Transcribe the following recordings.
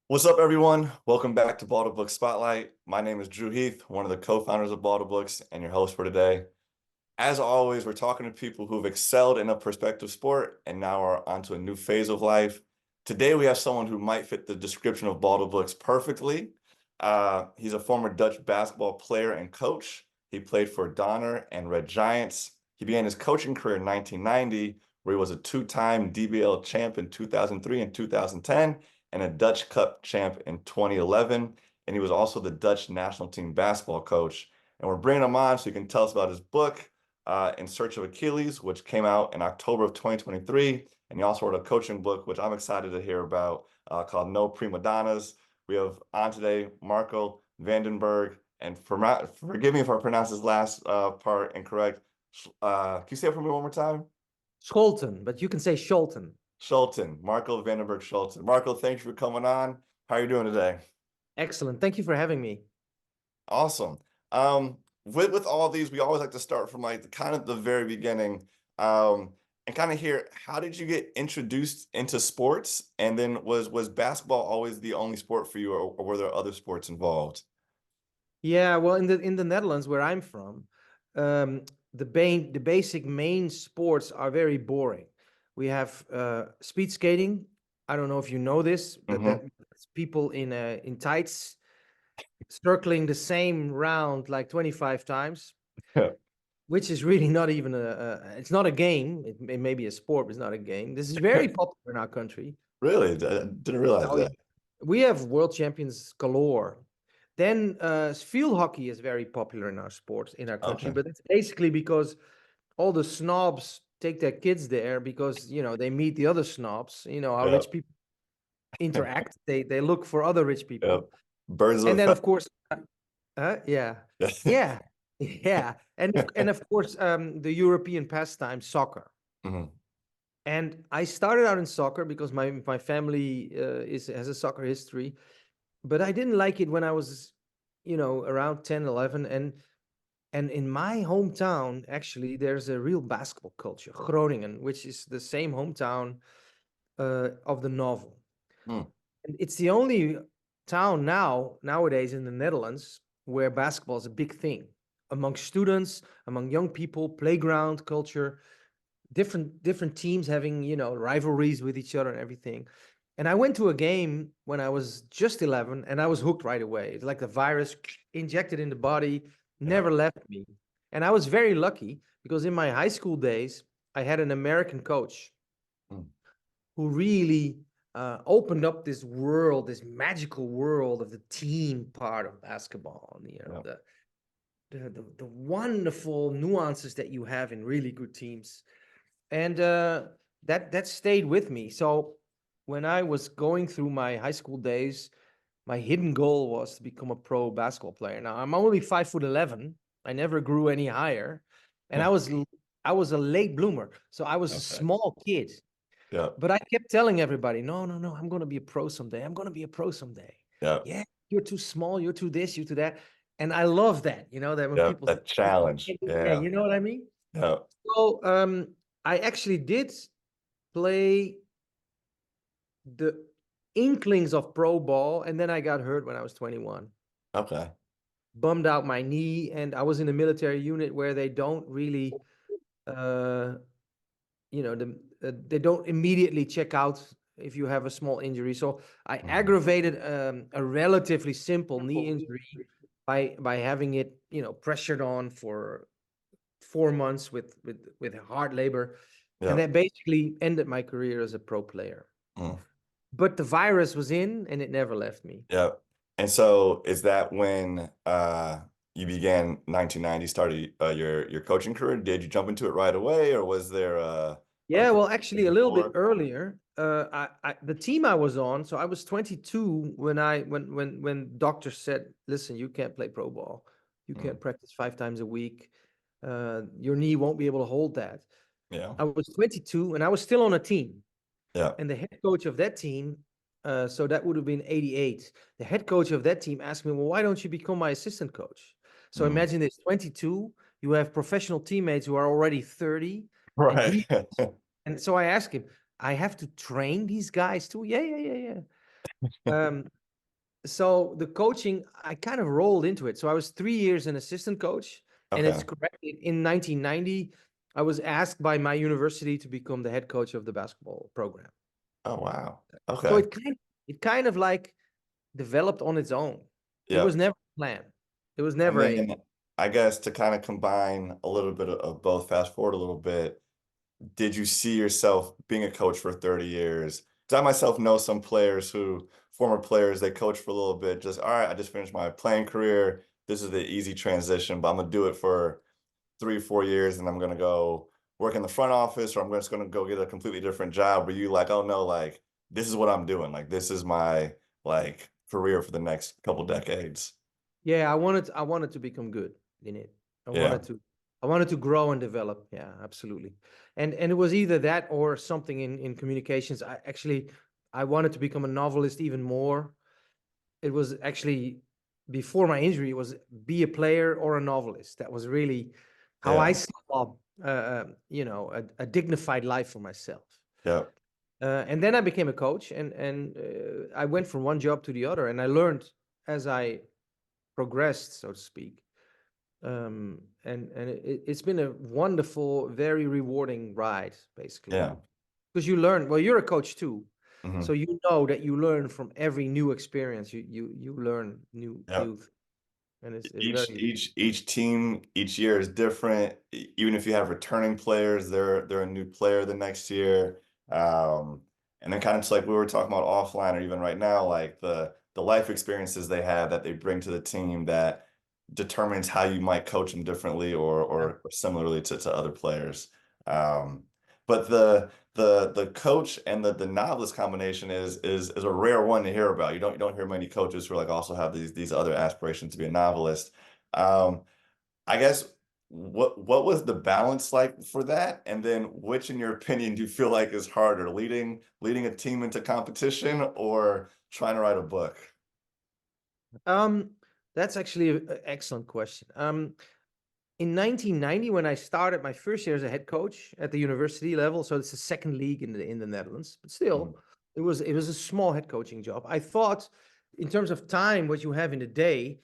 What's up, everyone? Welcome back to Book Spotlight. My name is Drew Heath, one of the co-founders of Books and your host for today. As always, we're talking to people who've excelled in a prospective sport and now are onto a new phase of life. Today, we have someone who might fit the description of Books perfectly. He's a former Dutch basketball player and coach. He played for Donner and Red Giants. He began his coaching career in 1990, where he was a two-time DBL champ in 2003 and 2010, and a Dutch Cup champ in 2011. And he was also the Dutch national team basketball coach. And we're bringing him on so he can tell us about his book, In Search of Achilles, which came out in October of 2023. And he also wrote a coaching book, which I'm excited to hear about, called No Prima Donnas. We have on today Marco VanDenBerg. And forgive me if I pronounce his last part incorrect. Can you say it for me one more time? Scholten, but you can say Scholten. Scholten, Marco VanDenBerg Scholten. Marco, thanks for coming on. How are you doing today? Excellent. Thank you for having me. Awesome. With all these, we always like to start from like kind of the very beginning, and kind of hear, how did you get introduced into sports? And then was basketball always the only sport for you, or were there other sports involved? Yeah, well, in the Netherlands, where I'm from, the basic main sports are very boring. We have speed skating. I don't know if you know this, but Mm-hmm. that's people in tights circling the same round like 25 times, Yeah. which is really not even it's not a game. It may be a sport, but it's not a game. This is very popular in our country. Really? I didn't realize Oh, yeah. that. We have world champions galore. Then field hockey is very popular in our sport, in our country, Okay. but it's basically because all the snobs take their kids there because, they meet the other snobs, how Yeah. rich people interact. They look for other rich Yeah. people. Birds of And a then, feather. of course, yeah, yeah, yeah. And of course, the European pastime, soccer. Mhm. And I started out in soccer because my family has a soccer history, but I didn't like it when I was, around 10, 11. And in my hometown, actually, there's a real basketball culture, Groningen, which is the same hometown of the novel. Mm. And it's the only town nowadays in the Netherlands where basketball is a big thing among students, among young people, playground culture, different teams having, rivalries with each other and everything. And I went to a game when I was just 11 and I was hooked right away. It's like the virus injected in the body, Yeah. never left me. And I was very lucky because in my high school days, I had an American coach Mm. who really opened up this world, this magical world of the team part of basketball. Yeah. The wonderful nuances that you have in really good teams. And that stayed with me. So when I was going through my high school days, my hidden goal was to become a pro basketball player. Now I'm only 5'11". I never grew any higher, and I was a late bloomer. So I was a Okay. small kid. Yeah. But I kept telling everybody, no, no, no, I'm going to be a pro someday. I'm going to be a pro someday. Yeah. Yeah, you're too small. You're too this, you're too that. And I love that, that when Yeah. people say, That challenge. yeah, Yeah. you know what I mean? Yeah. So I actually did play the inklings of pro ball, and then I got hurt when I was 21. Okay. Bummed out my knee, and I was in a military unit where they don't really, uh, they don't immediately check out if you have a small injury. So I Mhm. aggravated a relatively simple knee injury by having it, pressured on for 4 months with hard labor, and Yeah. that basically ended my career as a pro player. Mm. But the virus was in, and it never left me. Yeah. And so is that when you began 1990, started your coaching career? Did you jump into it right away, or was there a Yeah, well, actually, a little bit before? earlier. The team I was on, so I was 22 when doctors said, "Listen, you can't play pro ball. You Mm. can't practice 5 times a week. Your knee won't be able to hold that." Yeah. I was 22, and I was still on a team. Yeah. And the head coach of that team, so that would have been 88. The head coach of that team asked me, "Well, why don't you become my assistant coach?" So Mm. imagine this: 22. You have professional teammates who are already 30, and Right. he and so I asked him, I have to train these guys too? Yeah, yeah, yeah, yeah. Um, so the coaching, I kind of rolled into it. So I was 3 years an assistant coach, and it's Okay. correct. In 1990, I was asked by my university to become the head coach of the basketball program. Oh, wow. So Okay. it kind of like developed on its own. It was Yep. never planned. It was And never a then I guess to kind of combine a little bit of both, fast forward a little bit, did you see yourself being a coach for 30 years? Because I myself know some players who, former players, they coach for a little bit, just, all right, I just finished my playing career. This is the easy transition, but I'm gonna do it for 3, 4 years and I'm gonna go work in the front office, or I'm just gonna go get a completely different job. Were you like, oh no, like this is what I'm doing. Like this is my like career for the next couple decades. yeah, I wanted to become good in it. I Yeah. wanted to I wanted to grow and develop. Yeah, absolutely. And it was either that or something in communications. I wanted to become a novelist even more. It was actually before my injury, it was be a player or a novelist. That was really how I Yeah. saw a dignified life for myself. Yeah. And then I became a coach, and I went from one job to the other, and I learned as I progressed, so to speak. And it's been a wonderful, very rewarding ride, basically, Yeah. because you learn. Well, you're a coach too, so Hmm. you know that you learn from every new experience. You learn Yeah. and it's Each very each each team each year is different. Even if you have returning players, they're a new player the next year. Um, and then kind of just like we were talking about offline or even right now, like the life experiences they have that they bring to the team that determines how you might coach them differently yeah. or similarly to other players. Um, but the coach and the novelist combination is a rare one to hear about. You don't hear many coaches who like also have these other aspirations to be a novelist. Um, I guess what was the balance like for that? And then which, in your opinion, do you feel like is harder, leading a team into competition or trying to write a book? Um, that's actually an excellent question. In 1990, when I started my first year as a head coach at the university level, so it's the second league in the Netherlands, but Mhm. still, it was a small head coaching job. I thought, in terms of time, what you have in the day,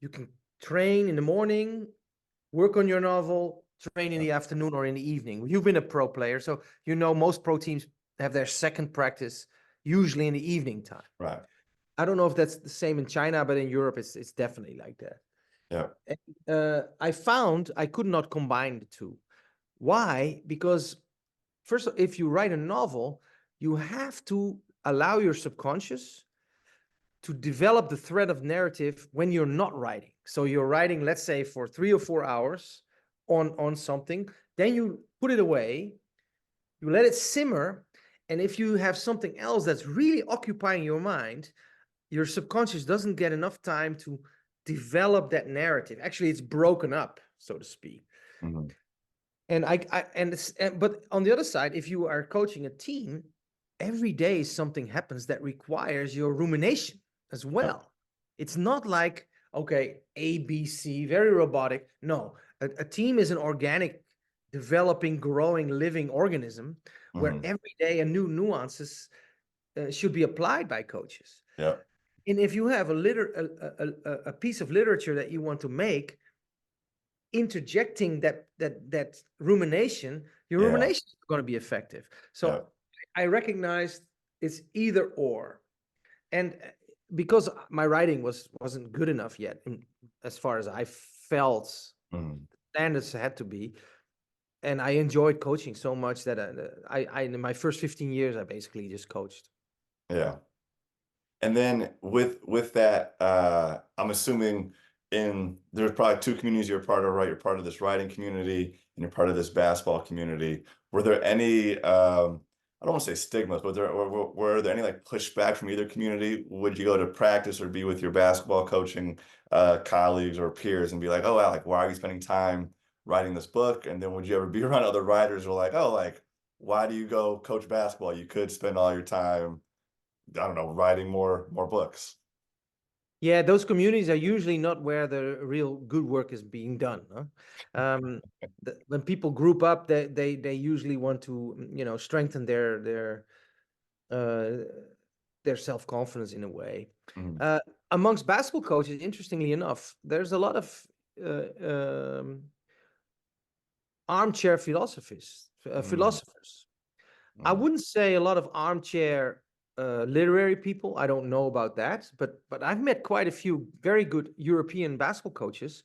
you can train in the morning, work on your novel, train in Yeah, the afternoon or in the evening. You've been a pro player, so you know most pro teams have their second practice usually in the evening time. right. I don't know if that's the same in China, but in Europe, it's definitely like that. Yeah. I found I could not combine the two. Why? Because first, if you write a novel, you have to allow your subconscious to develop the thread of narrative when you're not writing. So you're writing, let's say, for 3 or 4 hours on something, then you put it away, you let it simmer, and if you have something else that's really occupying your mind, your subconscious doesn't get enough time to develop that narrative. Actually, it's broken up, so to speak. Mhm. And but on the other side, if you are coaching a team, every day something happens that requires your rumination as Yeah. well. It's not like, okay, A, B, C, very robotic. No, a team is an organic, developing, growing, living organism where Mhm. every day a new nuances should be applied by coaches. Yeah. And if you have a piece of literature that you want to make, interjecting that rumination, your Yeah. rumination is going to be effective. Yeah. So I recognized it's either or, and because my writing wasn't good enough yet, as far as I felt Mhm. standards had to be, and I enjoyed coaching so much that I in my first 15 years I basically just coached. Yeah. And then with that, I'm assuming in there's probably two communities you're part of, right? You're part of this writing community and you're part of this basketball community. Were there any, I don't want to say stigmas, but were there any like pushback from either community? Would you go to practice or be with your basketball coaching colleagues or peers and be like, oh, wow, like why are you spending time writing this book? And then would you ever be around other writers who are like, oh, like why do you go coach basketball? You could spend all your time I don't know, writing more books. Yeah, those communities are usually not where the real good work is being done. Huh? When people group up, they usually want to strengthen uh, their self-confidence in a way. Mhm. Amongst basketball coaches, interestingly enough, there's a lot of armchair philosophers. Mhm. I Mhm. wouldn't say a lot of armchair literary people. I don't know about that, but I've met quite a few very good European basketball coaches,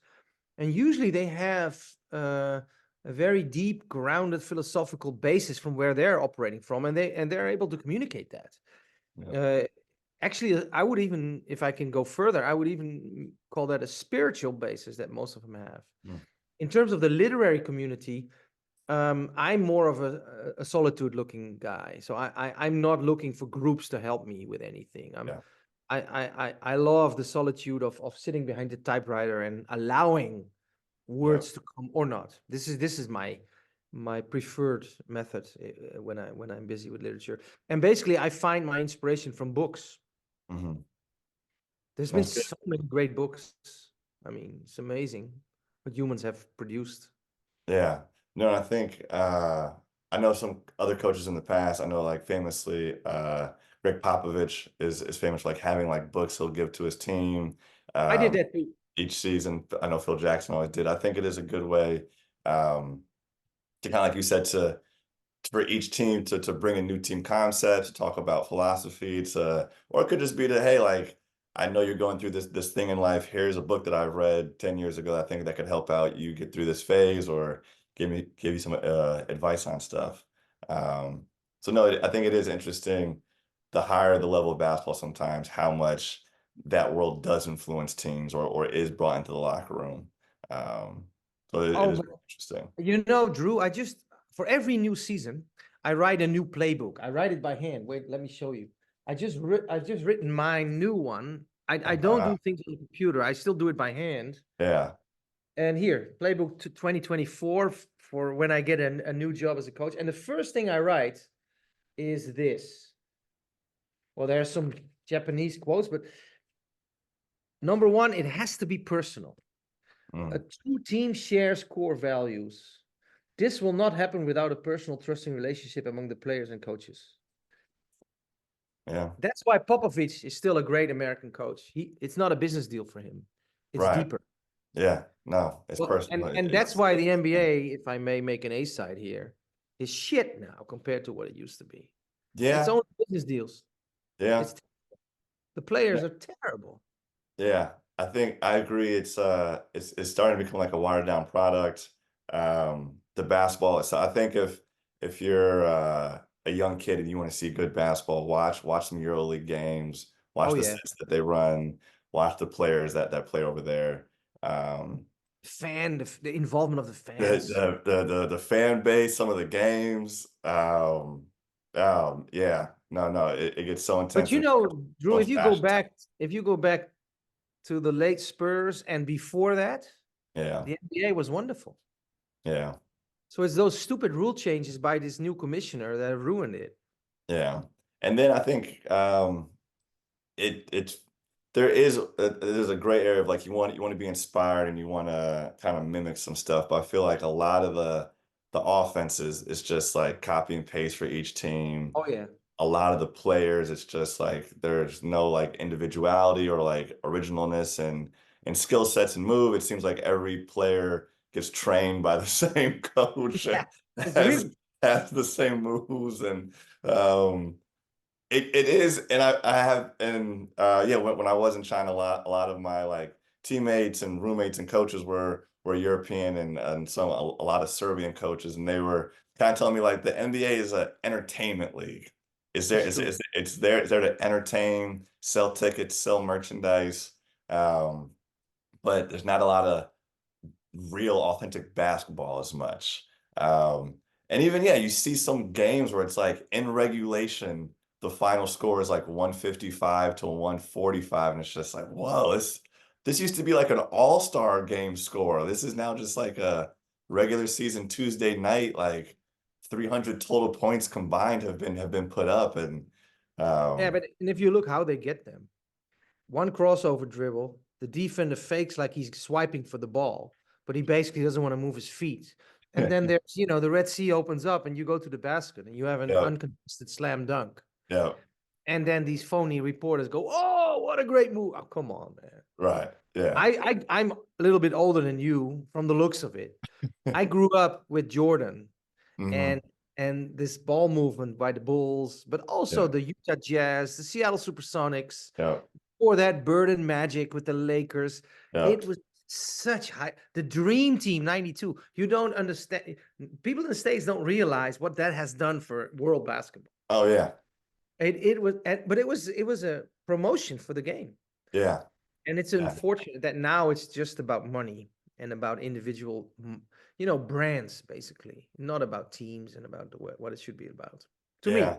and usually they have a very deep, grounded philosophical basis from where they're operating from, and they're able to communicate that. Yeah. Uh, Actually, I would even, if I can go further, I would even call that a spiritual basis that most of them have. Mm. In terms of the literary community, I'm more of a solitude looking guy. So I'm not looking for groups to help me with anything. Yeah. I love the solitude of sitting behind the typewriter and allowing Yeah. words to come or not. This is my preferred method when I'm busy with literature. And basically, I find my inspiration from books. Mhm. There's been That's good. so many great books. I mean, it's amazing what humans have produced. Yeah. No, I think I know some other coaches in the past. I know like famously Greg Popovich is famous for like having like books he'll give to his team I did um that too. each season. I know Phil Jackson always did. I think it is a good way um to kind of like you said to for each team to bring a new team concept, to talk about philosophy, to or it could just be to hey, like I know you're going through this thing in life. Here's a book that I've read 10 years ago. I think that could help out you get through this phase, or give you some advice on stuff. Um, so no, I think it is interesting. The higher the level of basketball, sometimes how much that world does influence teams or is brought into the locker room. Um, so it Oh, is but interesting. you know, Drew, I just for every new season, I write a new playbook. I write it by hand. Wait, let me show you. I've just written my new one. I don't Uh, do things on the computer. I still do it by hand. yeah. And here, playbook to 2024 for when I get a new job as a coach. And the first thing I write is this. Well, there are some Japanese quotes, but number one, it has to be personal. A Mm, true team shares core values. This will not happen without a personal, trusting relationship among the players and coaches. yeah. That's why Popovich is still a great American coach. It's not a business deal for him. It's Right. deeper. Yeah. No, it's Well, personal. and that's It's why the NBA, if I may make an A side here, is shit now compared to what it used to be. It's yeah. only business deals. Yeah. It's the players are terrible. Yeah. I think I agree. It's starting to become like a watered down product. The basketball. So I think if you're a young kid and you want to see good basketball, watch some EuroLeague games, watch Oh the yeah, sets that they run, watch the players that play over there. Um, the involvement of the fans. the fan base, some of the games. Yeah, no, it gets so But intense you and know, so Drew, much passion. if you go back to the late Spurs and before that, Yeah, the NBA was wonderful. yeah, So it's those stupid rule changes by this new commissioner that have ruined it. yeah. And then I think it's there's a gray area of like you want to be inspired and you want to kind of mimic some stuff, but I feel like a lot of the offenses is just like copy and paste for each team. Oh yeah. A lot of the players, it's just like there's no like individuality or like originalness and skill sets and move. It seems like every player gets trained by the same coach and Yeah, has agreed. has the same moves and um it is and I have and yeah when I was in China a lot of my like teammates and roommates and coaches were European and some a lot of Serbian coaches and they were kind of telling me like the NBA is an entertainment league. It's true. It's there to entertain, sell tickets, sell merchandise, um, but there's not a lot of real authentic basketball as much. Um, and even yeah, you see some games where it's like in regulation, the final score is like 155 to 145, and it's just like, whoa, this used to be like an all-star game score. This is now just like a regular season Tuesday night, like 300 total points combined have been put up. And Yeah, um but and if you look how they get them, one crossover dribble, the defender fakes like he's swiping for the ball, but he basically doesn't want to move his feet. And then there's, the Red Sea opens up and you go to the basket and you have an yeah, uncontested slam dunk. yeah, And then these phony reporters go, "Oh, what a great move!" Oh, come on, man. Right. Yeah. I'm a little bit older than you from the looks of it. I grew up with Jordan Hmm. and this ball movement by the Bulls, but also Yeah. the Utah Jazz, the Seattle Supersonics, Yeah. or that Bird and Magic with the Lakers. Yeah. It was such high. The Dream Team '92. You don't understand. People in the States don't realize what that has done for world basketball. Oh yeah. It was, but it was a promotion for the game. Yeah. And it's Yeah. unfortunate that now it's just about money and about individual, brands, basically, not about teams and about what it should be about, to Yeah. me.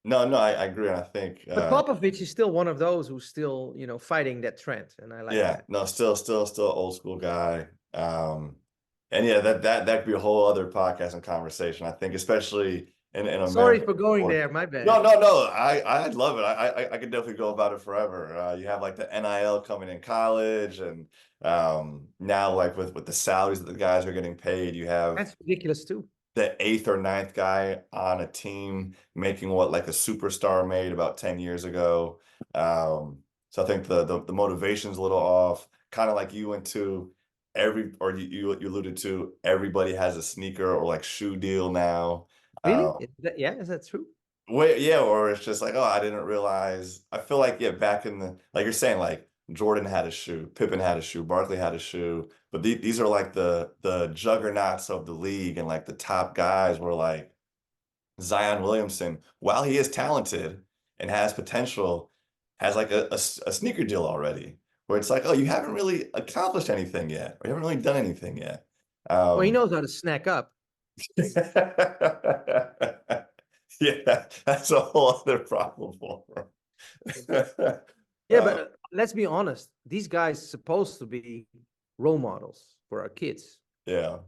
No, no, I agree. And I think, But Popovich is still one of those who's still, fighting that trend, and I like yeah, that. no, still old school guy. And yeah, that could be a whole other podcast and conversation. I think, especially in Sorry America. for going Or, there, my no, bad. no, no. I love it. I could definitely go about it forever. You have like the NIL coming in college, and now like with the salaries that the guys are getting paid, you have That's ridiculous too. the eighth or ninth guy on a team making what like a superstar made about 10 years ago. So I think the motivation's a little off, kind of like you went to you alluded to, everybody has a sneaker or like shoe deal now. Really? Um, Yeah, is that true? Wait, yeah, or it's just like, oh, I didn't realize. I feel like, yeah, back in the, like you're saying, like Jordan had a shoe, Pippen had a shoe, Barkley had a shoe, but these are like the juggernauts of the league, and like the top guys were like Zion Williamson, while he is talented and has potential, has like a sneaker deal already, where it's like, oh, you haven't really accomplished anything yet, or you haven't really done anything yet. Well, he Um, knows how to snack up. Yeah, that's a whole other problem for him. Yeah, but let's be honest. These guys supposed to be role models for our kids. Yeah,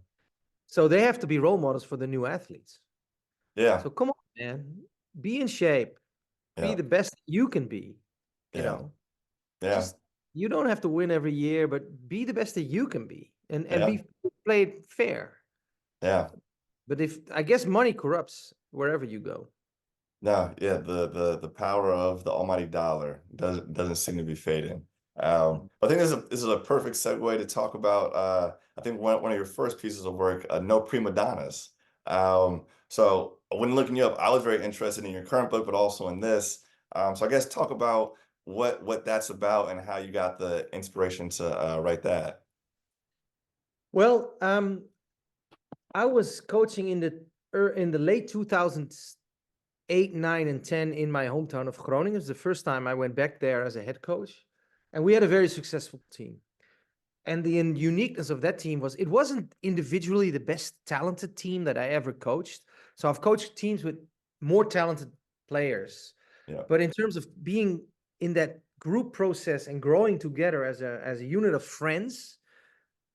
So they have to be role models for the new athletes. yeah, So come on, man. Be in shape. Be yeah, the best you can be. You yeah, know, yeah, just you don't have to win every year, but be the best that you can be, and yeah, be played fair. yeah. But if I guess money corrupts wherever you go. No, yeah, the power of the almighty dollar doesn't seem to be fading. I think this is a perfect segue to talk about I think one of your first pieces of work, No Prima Donnas. So when looking you up, I was very interested in your current book, but also in this. So I guess talk about what that's about and how you got the inspiration to write that. Well, I was coaching in the late 2008, 9, and 10 in my hometown of Groningen. It was the first time I went back there as a head coach, and we had a very successful team. And the uniqueness of that team was it wasn't individually the best talented team that I ever coached. So I've coached teams with more talented players, Yeah, but in terms of being in that group process and growing together as a unit of friends,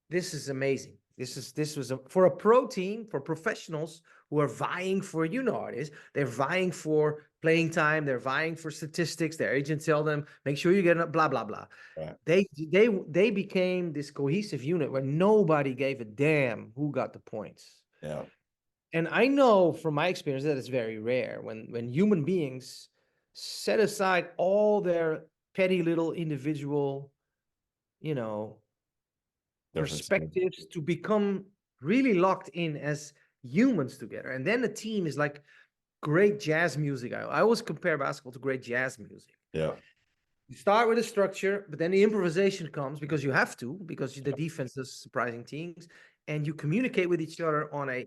this is amazing. This was for a pro team, for professionals who are vying for, how it is. They're vying for playing time. They're vying for statistics. Their agents tell them, make sure you get it, blah, blah, blah. right. They became this cohesive unit where nobody gave a damn who got the points. Yeah, And I know from my experience that it's very rare when human beings set aside all their petty little individual, you know, difference. perspectives to become really locked in as humans together. And then the team is like great jazz music. I always compare basketball to great jazz music. Yeah, You start with a structure, but then the improvisation comes because you have to, because the defense does surprising things, and you communicate with each other on a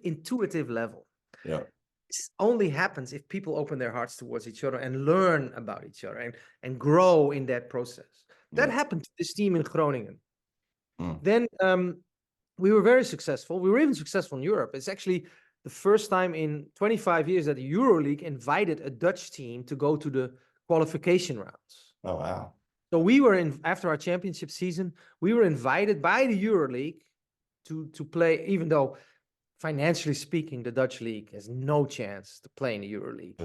intuitive level. yeah, This only happens if people open their hearts towards each other and learn about each other and grow in that process. That yeah. happened to this team in Groningen. Mm. Then we were very successful. We were even successful in Europe. It's actually the first time in 25 years that the EuroLeague invited a Dutch team to go to the qualification rounds. Oh wow. So we were after our championship season, we were invited by the EuroLeague to play, even though financially speaking, the Dutch league has no chance to play in the EuroLeague.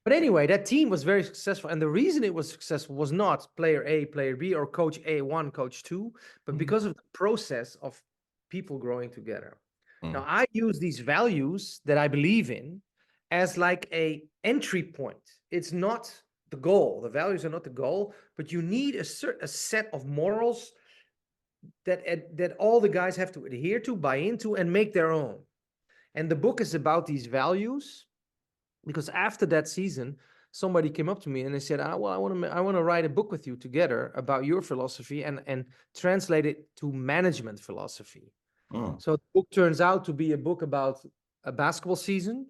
But anyway, that team was very successful. And the reason it was successful was not player A, player B, or coach A1, coach 2, but because of the process of people growing together. Mm. Now, I use these values that I believe in, as like a entry point. It's not the goal. The values are not the goal, but you need a set of morals that all the guys have to adhere to, buy into, and make their own. And the book is about these values, because after that season, somebody came up to me and they said, well, I want to write a book with you together about your philosophy and translate it to management philosophy. So the book turns out to be a book about a basketball season.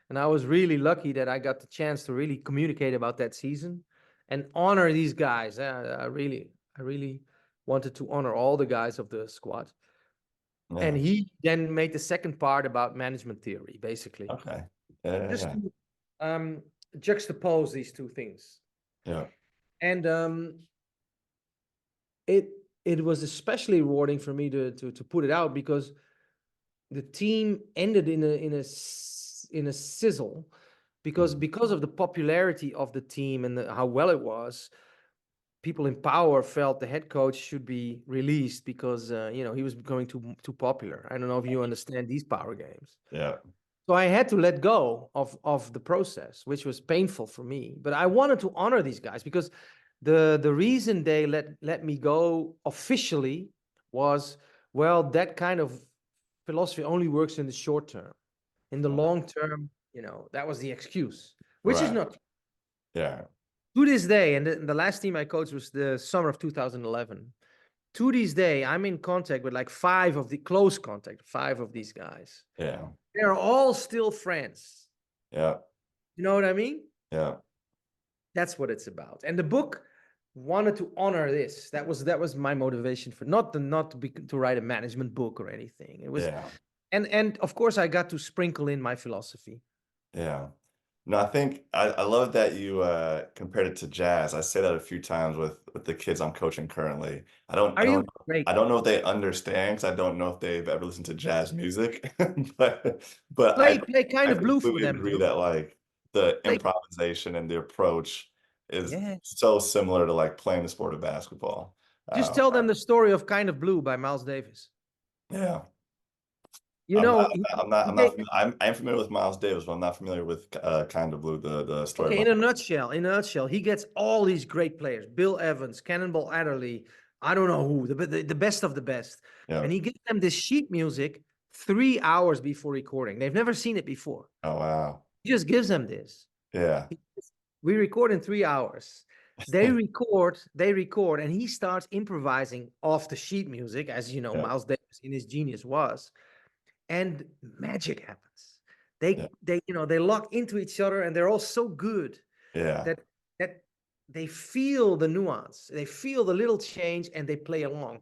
And I was really lucky that I got the chance to really communicate about that season and honor these guys. I really wanted to honor all the guys of the squad. Yeah. And he then made the second part about management theory, basically. Okay. Yeah. Just to juxtapose these two things. Yeah. And it was especially rewarding for me to put it out, because the team ended in a sizzle, because of the popularity of the team and how well it was. People in power felt the head coach should be released because he was going too popular. I don't know if you understand these power games. Yeah. So I had to let go of the process, which was painful for me. But I wanted to honor these guys, because the reason they let me go officially was, well, that kind of philosophy only works in the short term. In the long term, that was the excuse, which is not. Yeah. To this day, and the last team I coached was the summer of 2011. To this day, I'm in contact with like five of these guys. Yeah. They're all still friends. Yeah. You know what I mean? Yeah. That's what it's about. And the book wanted to honor this. That was my motivation for not to write a management book or anything. It was, and of course I got to sprinkle in my philosophy. Yeah. No, I think I love that you compared it to jazz. I say that a few times with the kids I'm coaching currently. I don't know if they understand, because I don't know if they've ever listened to jazz music, but Play I Kind of Blue for completely them, agree Drew. that like the improvisation and the approach is so similar to like playing the sport of basketball. Just tell them the story of Kind of Blue by Miles Davis. Yeah. You know, I'm familiar with Miles Davis, but I'm not familiar with Kind of Blue, the story. Okay, in a nutshell, he gets all these great players: Bill Evans, Cannonball Adderley, I don't know who, the best of the best. Yeah. And he gives them this sheet music 3 hours before recording. They've never seen it before. Oh, wow. He just gives them this. Yeah. We record in 3 hours. They record, and he starts improvising off the sheet music, as you know, Miles Davis in his genius was. And magic happens. They lock into each other, and they're all so good that they feel the nuance, they feel the little change, and they play along.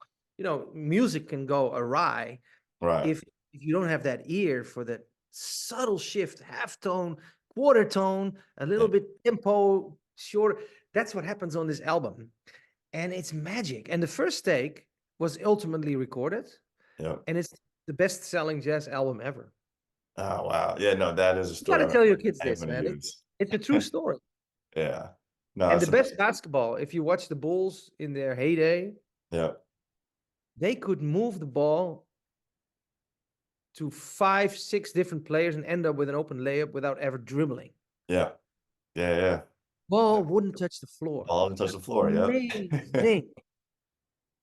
Music can go awry if you don't have that ear for that subtle shift, half tone, quarter tone, a little bit tempo shorter. That's what happens on this album, and it's magic. And the first take was ultimately recorded, and it's the best-selling jazz album ever. Oh, wow. Yeah, no, that is a story. You gotta tell your kids this, man. It's a true story. Yeah. No, and the best basketball, if you watch the Bulls in their heyday, they could move the ball to 5, 6 different players and end up with an open layup without ever dribbling. Yeah. Ball wouldn't touch the floor. Ball wouldn't touch the floor, Amazing.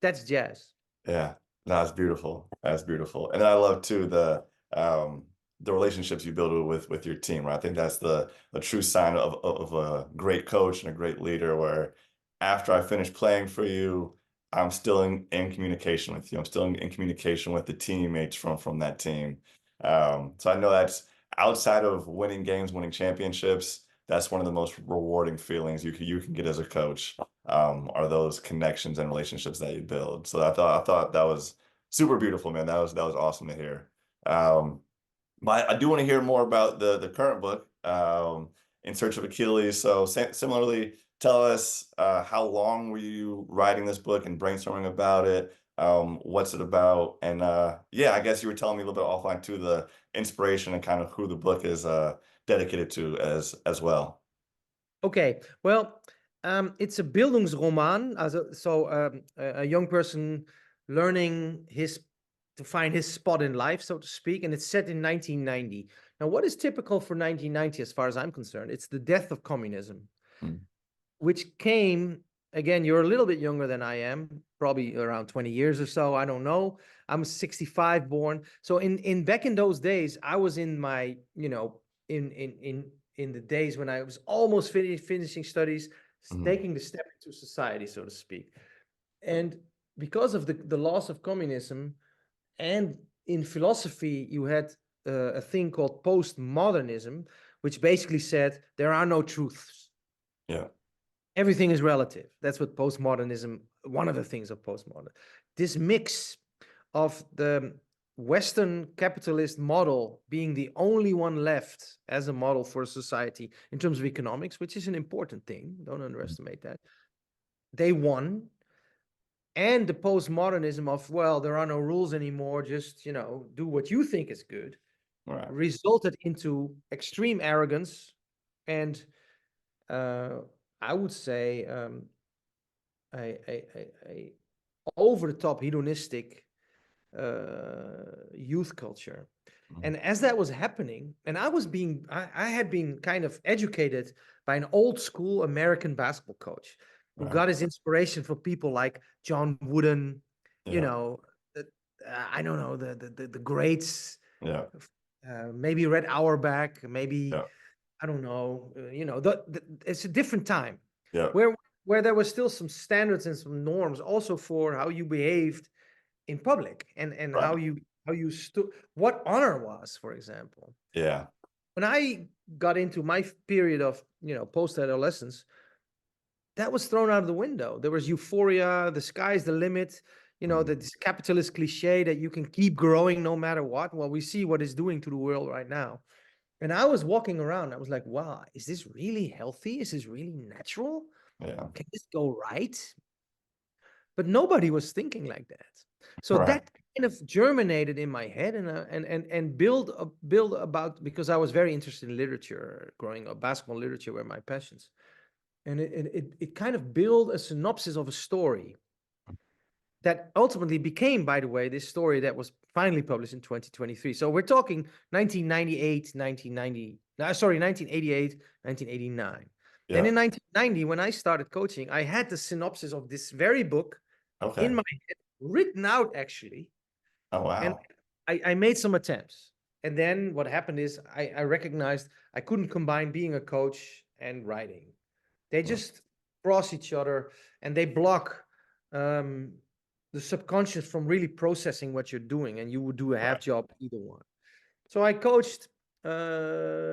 That's jazz. Yeah. No, that's beautiful. That's beautiful. And I love too the relationships you build with your team, right? I think that's a true sign of a great coach and a great leader, where after I finish playing for you, I'm still in communication with you. I'm still in communication with the teammates from that team. So I know that's outside of winning games, winning championships, that's one of the most rewarding feelings you can get as a coach, are those connections and relationships that you build. So I thought that was super beautiful, man. That was awesome to hear. I do want to hear more about the current book, In Search of Achilles. So similarly, tell us how long were you writing this book and brainstorming about it? What's it about? And I guess you were telling me a little bit offline too, the inspiration and kind of who the book is dedicated to as well. Okay, well, it's a Bildungsroman, a young person learning to find his spot in life, so to speak, and it's set in 1990. Now, what is typical for 1990, as far as I'm concerned? It's the death of communism, Mm. which came, again, you're a little bit younger than I am, probably around 20 years or so. I don't know. I'm 65 born. So in back in those days, I was in my, in the days when I was almost finishing studies, Mm. taking the step into society, so to speak. And because of the loss of communism, and in philosophy, you had a thing called postmodernism, which basically said there are no truths. Yeah. Everything is relative. That's what postmodernism, one of the things of postmodern. This mix of the Western capitalist model being the only one left as a model for society in terms of economics, which is an important thing. Don't underestimate that. They won. And the postmodernism of, well, there are no rules anymore, just, do what you think is good, Right. resulted into extreme arrogance and I would say a over the top hedonistic youth culture. Mm. And as that was happening, and I had been kind of educated by an old school American basketball coach who Right. got his inspiration from people like John Wooden, you Yeah. know, I don't know, the greats, Yeah. maybe Red Auerbach, maybe, Yeah. I don't know, it's a different time Yeah. where where there was still some standards and some norms also for how you behaved in public and Right. how you stood, what honor was, for example. Yeah. When I got into my period of post adolescence, that was thrown out of the window. There was euphoria, the sky's the limit, Mm. this capitalist cliche that you can keep growing no matter what. Well, we see what it's doing to the world right now. And I was walking around, I was like, wow, is this really healthy? Is this really natural? Yeah. Can this go right? But nobody was thinking like that. So Right. that kind of germinated in my head and build about, because I was very interested in literature growing up. Basketball literature were my passions. And it kind of built a synopsis of a story that ultimately became, by the way, this story that was finally published in 2023. So we're talking 1998, 1990, sorry, 1988, 1989. Then Yeah. in 1990, when I started coaching, I had the synopsis of this very book Okay. in my head, written out actually, Oh, and wow. I made some attempts. And then what happened is I recognized I couldn't combine being a coach and writing. They Mm. just cross each other and they block um, the subconscious from really processing what you're doing, and you would do a half Right. job either one. So I coached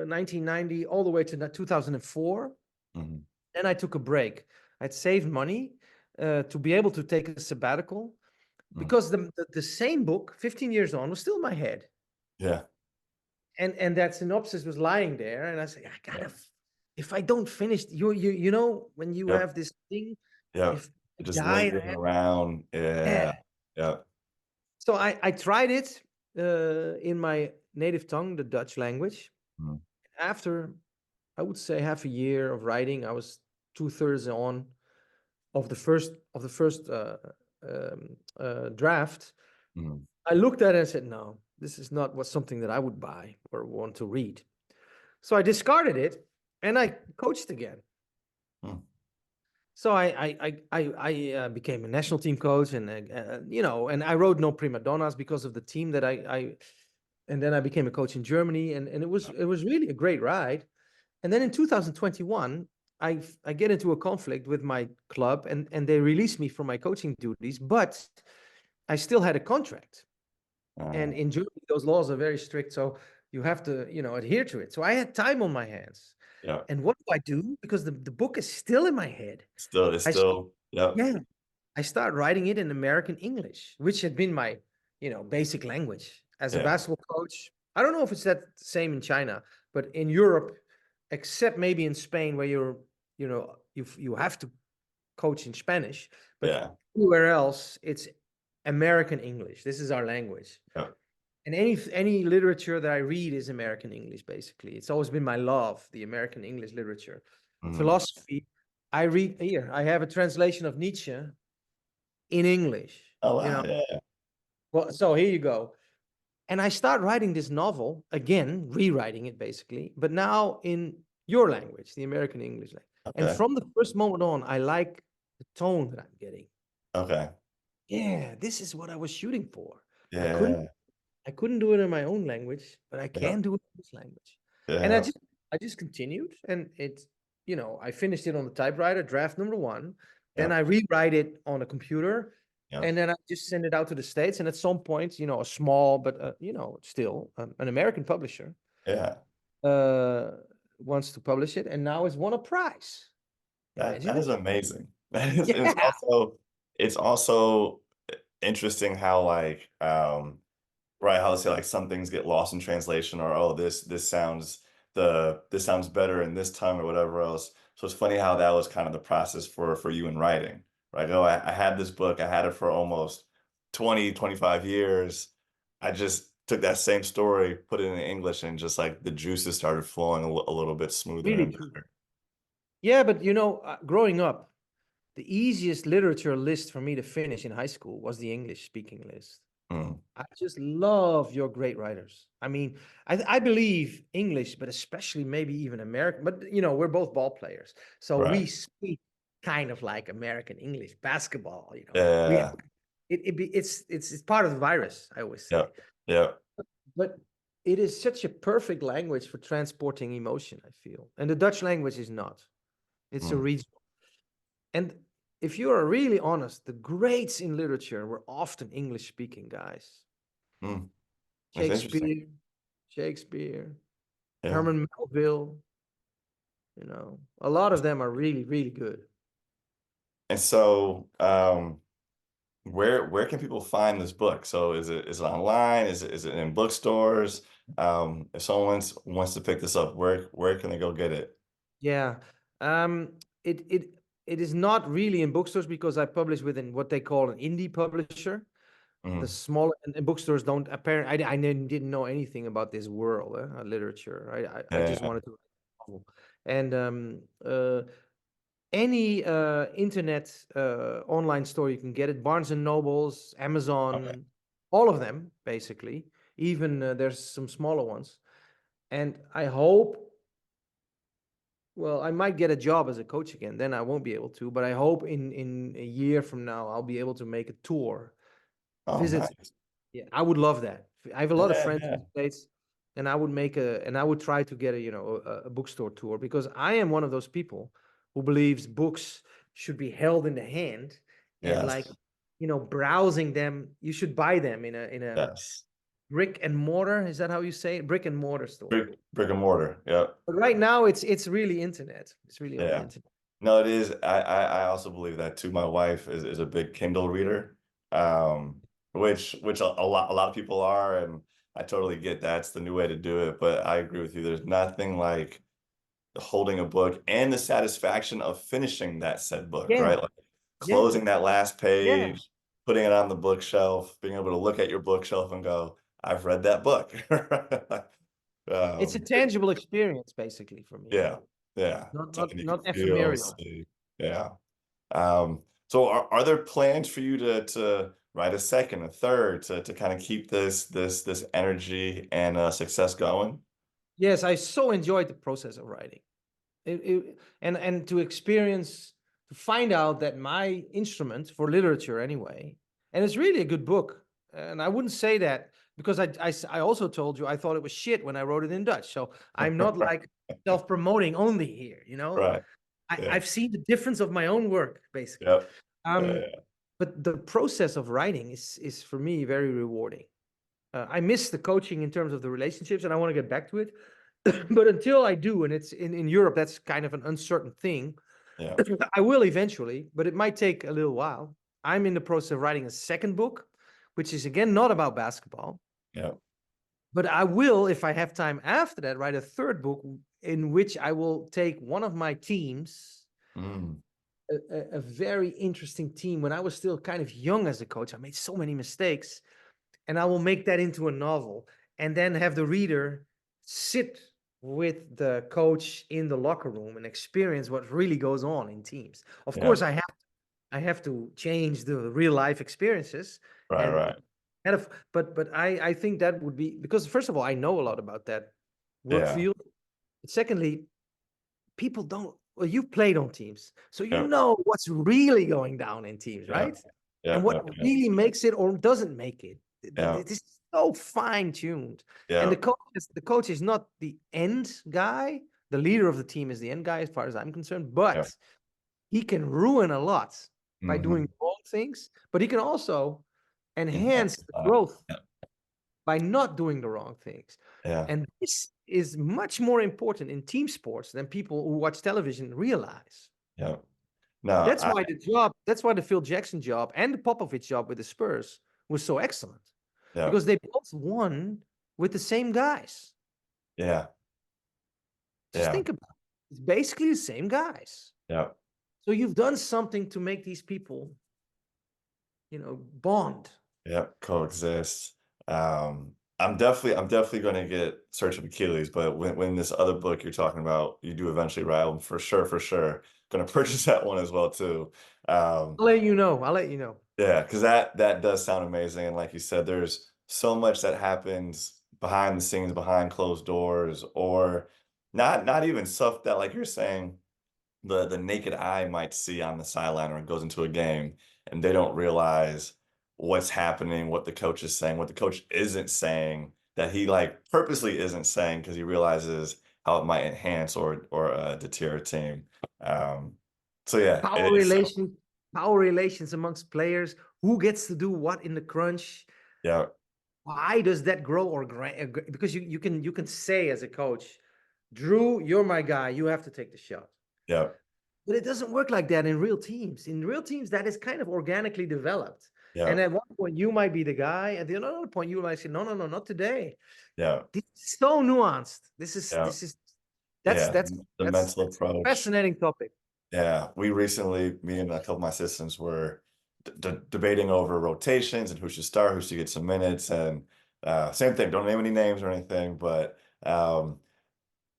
1990 all the way to 2004. Mhm. Then I took a break. I'd saved money to be able to take a sabbatical Mm. because the same book 15 years on was still in my head, Yeah. and that synopsis was lying there, and I said, I Yeah. gotta, if I don't finish, you know when you Yep. have this thing, Yep. if I Just die, lingering around. yeah. Yeah. Yep. So I tried it in my native tongue, the Dutch language. Mm. After, I would say, half a year of writing, I was two-thirds on of the first draft. Mm. I looked at it and said, no, this is not something that I would buy or want to read. So I discarded it and I coached again. Mm. So I became a national team coach, and and I wrote no Prima Donnas because of the team that and then I became a coach in Germany, and it was really a great ride. And then in 2021, I get into a conflict with my club, and they released me from my coaching duties, but I still had a contract. And in Germany, those laws are very strict, so you have to, adhere to it. So I had time on my hands. Yeah. And what do I do? Because the book is still in my head. It's I still, yep. yeah, I start writing it in American English, which had been my, basic language as a Yeah. basketball coach. I don't know if it's that same in China, but in Europe, except maybe in Spain, where you have to coach in Spanish, but Yeah. everywhere else, it's American English. This is our language. Yep. And any literature that I read is American English, basically. It's always been my love, the American English literature. Mm. Philosophy, I read here. I have a translation of Nietzsche in English. Oh, wow. Yeah. Well, so here you go. And I start writing this novel again, rewriting it basically, but now in your language, the American English language. And Okay. from the first moment on, I like the tone that I'm getting. Okay. Yeah, this is what I was shooting for. I couldn't Yeah. I couldn't do it in my own language, but I Yeah. can do it in this language. And Yeah. I just continued, and I finished it on the typewriter, draft number one. Then Yeah. I rewrite it on a computer, Yeah. and then I just send it out to the States. And at some point, a small but still an American publisher Yeah. uh wants to publish it, and now it's won a prize. That Imagine is it. amazing. That is, Yeah, it's also interesting how like right, how to say like some things get lost in translation, or oh, this sounds better in this tongue or whatever else. So it's funny how that was kind of the process for you in writing, right? Oh, I had this book, I had it for almost 20, 25 years. I just took that same story, put it in English, and just like the juices started flowing a little bit smoother really and true. better. Yeah, but growing up, the easiest literature list for me to finish in high school was the English speaking list. Mm, I just love your great writers. I mean, I believe English, but especially maybe even American. But we're both ball players, so we right. speak kind of like American English basketball. We Yeah. it's part of the virus, I always say. Yep. Yep. But it is such a perfect language for transporting emotion, I feel, and the Dutch language is not. It's a Mm, regional. And if you are really honest, the greats in literature were often English speaking guys. mm. That's interesting. Shakespeare, Shakespeare, Yeah. Herman Melville, a lot of them are really, really good. And so, where can people find this book? So is it online? Is it in bookstores? If someone wants to pick this up, where can they go get it? Yeah. Um, it it it is not really in bookstores because I publish within what they call an indie publisher. The Mm, small and bookstores don't apparently. I didn't know anything about this world, literature. I just yeah. wanted to write a novel. And any internet online store you can get it, Barnes and Nobles, Okay. Amazon, all of them basically. Even there's some smaller ones. And I hope, well, I might get a job as a coach again, then I won't be able to, but I hope in a year from now I'll be able to make a tour, Oh, visit. nice. Yeah, I would love that. I have a lot of Yeah, friends in yeah, the States, and I would try to get a bookstore tour, because I am one of those people who believes books should be held in the hand, and like, yes, browsing them, you should buy them in a yes. brick and mortar. Is that how you say it? Brick and mortar store. Brick and mortar. Yep. But right now it's really internet. It's really on the Yeah. internet. No, it is. I also believe that too. My wife is a big Kindle reader, which a lot of people are, and I totally get that's the new way to do it. But I agree with you. There's nothing like holding a book and the satisfaction of finishing that said book, Yeah, right? Like yeah, closing that last yeah. page, putting it on the bookshelf, being able to look at your bookshelf and go, I've read that book. It's a Um, tangible experience basically for me. yeah, yeah. Not not Something you can not feel, ephemeral. see. Yeah. So are there plans for you to write a second, a third, to kind of keep this energy and success going? Yes, I so enjoyed the process of writing. And to experience, to find out that my instrument for literature anyway, and it's really a good book. And I wouldn't say that because I also told you I thought it was shit when I wrote it in Dutch. So I'm not like self-promoting only here. Right. Yeah. I've seen the difference of my own work, basically. Yep. Um, Yeah. but the process of writing is for me very rewarding. I miss the coaching in terms of the relationships, and I want to get back to it. But until I do, and it's in Europe, that's kind of an uncertain thing. Yeah. I will eventually, but it might take a little while. I'm in the process of writing a second book, which is again not about basketball. Yeah. But I will, if I have time after that, write a third book in which I will take one of my teams, Mm. a very interesting team. When I was still kind of young as a coach, I made so many mistakes, and I will make that into a novel, and then have the reader sit with the coach in the locker room and experience what really goes on in teams. Of Yeah. course, I have to change the real life experiences, Right. and Right. But I think that would be because first of all, I know a lot about that work Yeah. field. Secondly, people don't. Well, you've played on teams, so you Yep. know what's really going down in teams, Yep. right? And Yep. what Yep. Yep. really makes it or doesn't make it. Yep. It is so fine tuned, and Yep. the coach is not the end guy. The leader of the team is the end guy, as far as I'm concerned. But Yep. he can ruin a lot by Mm-hmm. doing wrong things, but he can also enhance Enhance the that. growth Yep. by not doing the wrong things. Yeah. And this is much more important in team sports than people who watch television realize. Yep. No, That's why the Phil Jackson job and the Popovich job with the Spurs was so excellent yeah. because they both won with the same guys. Yeah. Just Yeah. think about it. It's basically the same guys. Yeah. So you've done something to make these people, bond. Yeah. Coexist. I'm definitely going to get Search of Achilles, but when this other book you're talking about, you do eventually write, I'm for sure going to purchase that one as well too. Um, I'll let you know. I'll let you know. Yeah, because that does sound amazing, and like you said, there's so much that happens behind the scenes, behind closed doors, or not even stuff that, like you're saying, the naked eye might see on the sideline or goes into a game, and they don't realize what's happening, what the coach is saying, what the coach isn't saying, that he like purposely isn't saying because he realizes how it might enhance or deter a team. Um, so yeah, power relations power relations amongst players, who gets to do what in the crunch, yeah, why does that grow or because you can say as a coach, Drew, you're my guy, you have to take the shot. yeah, But it doesn't work like that in real teams. In real teams, that is kind of organically developed. yeah, And at one point you might be the guy, at the another point you might say, no, no, no, not today. yeah. This is so nuanced. This is Yeah, this is that's yeah, that's the that's mental that's a approach. fascinating topic. Yeah, we recently, me and a couple of my assistants were debating over rotations and who should start, who should get some minutes, and same thing. Don't name any names or anything, but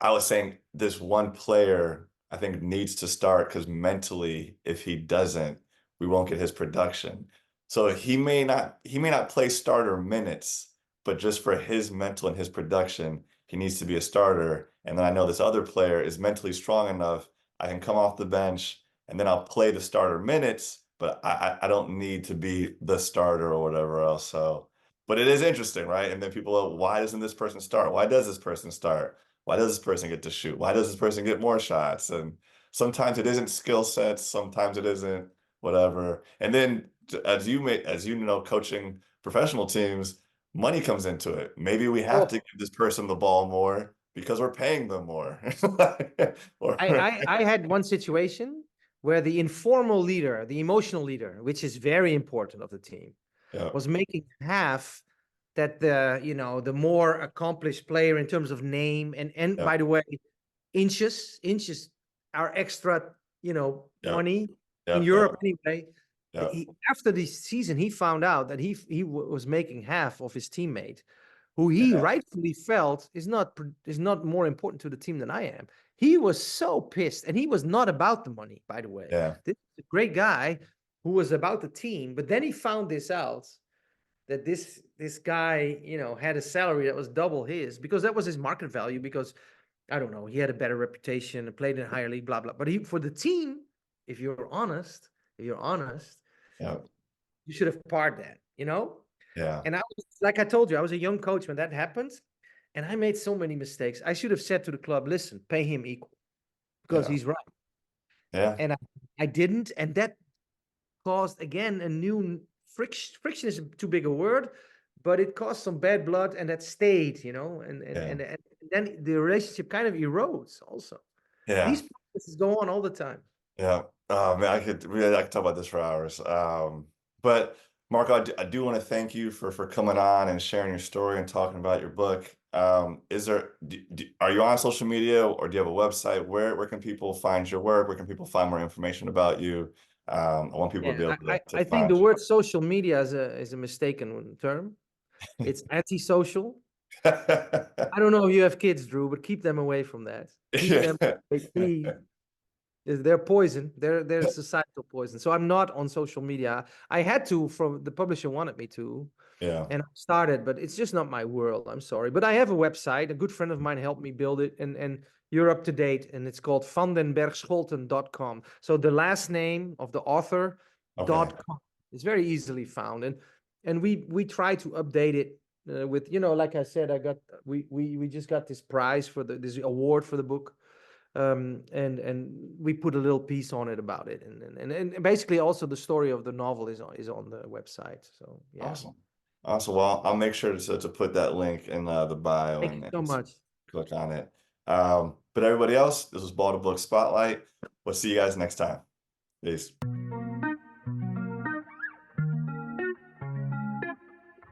I was saying this one player I think needs to start because mentally, if he doesn't, we won't get his production. So he may not play starter minutes, but just for his mental and his production, he needs to be a starter. And then I know this other player is mentally strong enough. I can come off the bench and then I'll play the starter minutes, but I don't need to be the starter or whatever else. So, but it is interesting, right? And then people are, why doesn't this person start? Why does this person start? Why does this person get to shoot? Why does this person get more shots? And sometimes it isn't skill sets, sometimes it isn't whatever. And then as you know, coaching professional teams, money comes into it. Maybe we have to Oh, give this person the ball more because we're paying them more. Or I had one situation where the informal leader, the emotional leader, which is very important of the team, yeah, was making half that the more accomplished player in terms of name and yeah, by the way, inches are extra, yeah, money in yeah, yeah, Europe anyway. yeah, After this season, he found out that he was making half of his teammate, who he rightfully felt is not more important to the team than I am. He was so pissed, and he was not about the money, by the way. yeah, This is a great guy who was about the team, but then he found this out that this guy, had a salary that was double his because that was his market value because I don't know, he had a better reputation and played in a higher league, blah blah. But for the team, if you're honest, yeah, you should have parred that. yeah, And like I told you, I was a young coach when that happened, and I made so many mistakes. I should have said to the club, "Listen, pay him equal because yeah, he's right," yeah, and I didn't, and that caused again a new friction. Friction is too big a word, but it caused some bad blood, and that stayed, yeah, and then the relationship kind of erodes. Also, yeah. these processes go on all the time. Yeah. Oh man, I could talk about this for hours. But Marco, I do want to thank you for coming on and sharing your story and talking about your book. Are you on social media or do you have a website? Where can people find your work? Where can people find more information about you? I want people to Yeah, be able to I think the find word social media is a mistaken term. you. It's antisocial. I don't know if you have kids, Drew, but keep them away from that. Keep them away, please. They're poison. They're societal poison. So I'm not on social media. I had to, from the publisher wanted me to, Yeah. and I started, but it's just not my world. I'm sorry. But I have a website. A good friend of mine helped me build it, and you're up to date. And it's called VanDenBergScholten.com. So the last name of the author Okay. dot com. It's very easily found, and we try to update it with, like I said, we just got this prize for this award for the book, and we put a little piece on it about it, and basically also the story of the novel is on the website. So yeah. Awesome. Awesome. Well, I'll make sure to put that link in the bio Thank you and so much. click on it. But everybody else, this was Ball to Book Spotlight. We'll see you guys next time. Peace.